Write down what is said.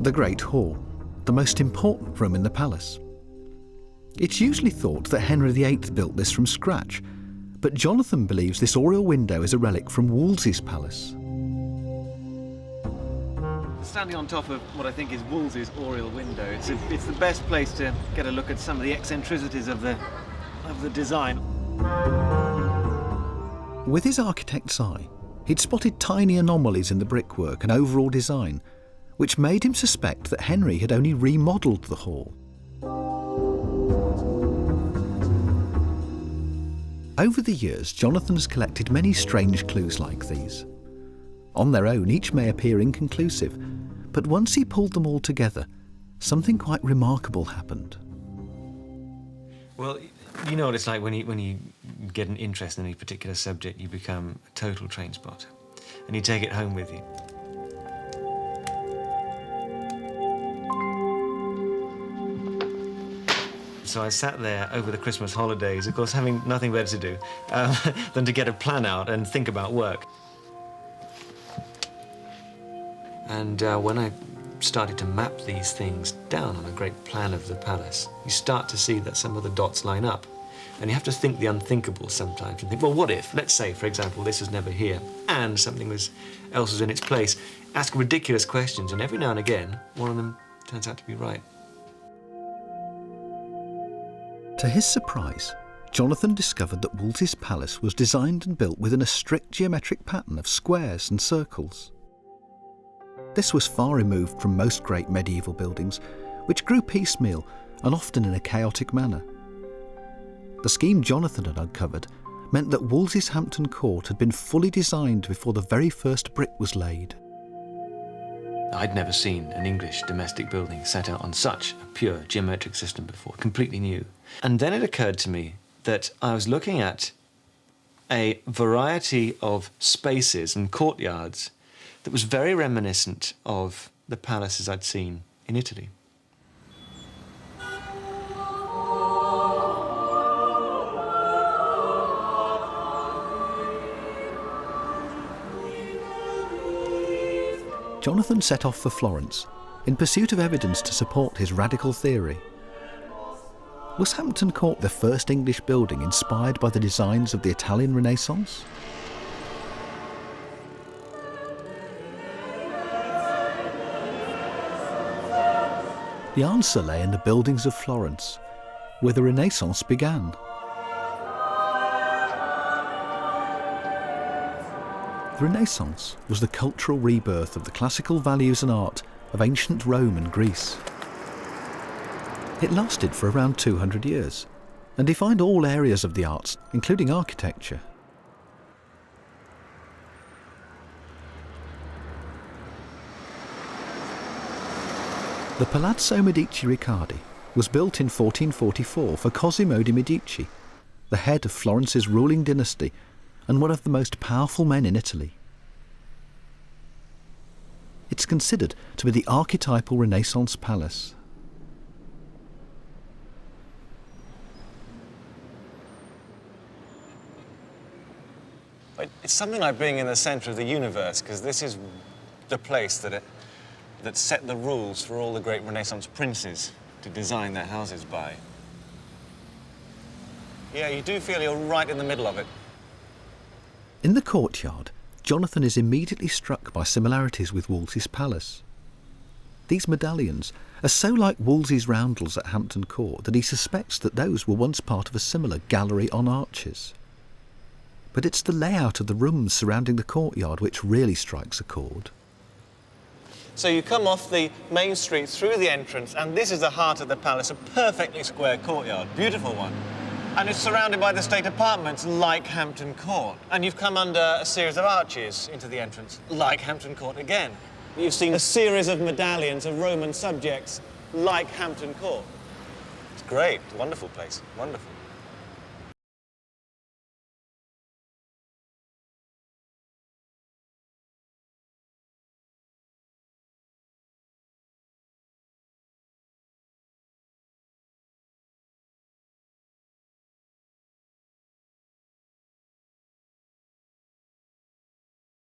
the Great Hall, the most important room in the palace. It's usually thought that Henry VIII built this from scratch, but Jonathan believes this oriel window is a relic from Wolsey's palace. Standing on top of what I think is Wolsey's oriel window, it's the best place to get a look at some of the eccentricities of the design. With his architect's eye, he'd spotted tiny anomalies in the brickwork and overall design, which made him suspect that Henry had only remodelled the hall. Over the years, Jonathan has collected many strange clues like these. On their own, each may appear inconclusive, but once he pulled them all together, something quite remarkable happened. Well, you know what it's like when you get an interest in any particular subject, you become a total train spotter, and you take it home with you. So I sat there over the Christmas holidays, of course, having nothing better to do than to get a plan out and think about work. And when I started to map these things down on a great plan of the palace, you start to see that some of the dots line up. And you have to think the unthinkable sometimes and think, well, what if, let's say, for example, this was never here and something else was in its place. Ask ridiculous questions, and every now and again, one of them turns out to be right. To his surprise, Jonathan discovered that Wolsey's palace was designed and built within a strict geometric pattern of squares and circles. This was far removed from most great medieval buildings, which grew piecemeal and often in a chaotic manner. The scheme Jonathan had uncovered meant that Wolsey's Hampton Court had been fully designed before the very first brick was laid. I'd never seen an English domestic building set out on such a pure geometric system before, completely new. And then it occurred to me that I was looking at a variety of spaces and courtyards that was very reminiscent of the palaces I'd seen in Italy. Jonathan set off for Florence in pursuit of evidence to support his radical theory. Was Hampton Court the first English building inspired by the designs of the Italian Renaissance? The answer lay in the buildings of Florence, where the Renaissance began. The Renaissance was the cultural rebirth of the classical values and art of ancient Rome and Greece. It lasted for around 200 years and defined all areas of the arts, including architecture. The Palazzo Medici Riccardi was built in 1444 for Cosimo de' Medici, the head of Florence's ruling dynasty and one of the most powerful men in Italy. It's considered to be the archetypal Renaissance palace. It's something like being in the centre of the universe, because this is the place that set the rules for all the great Renaissance princes to design their houses by. Yeah, you do feel you're right in the middle of it. In the courtyard, Jonathan is immediately struck by similarities with Wolsey's palace. These medallions are so like Wolsey's roundels at Hampton Court that he suspects that those were once part of a similar gallery on arches. But it's the layout of the rooms surrounding the courtyard which really strikes a chord. So you come off the main street through the entrance, and this is the heart of the palace, a perfectly square courtyard, beautiful one. And it's surrounded by the state apartments, like Hampton Court. And you've come under a series of arches into the entrance, like Hampton Court again. You've seen a series of medallions of Roman subjects, like Hampton Court. It's great, wonderful place, wonderful.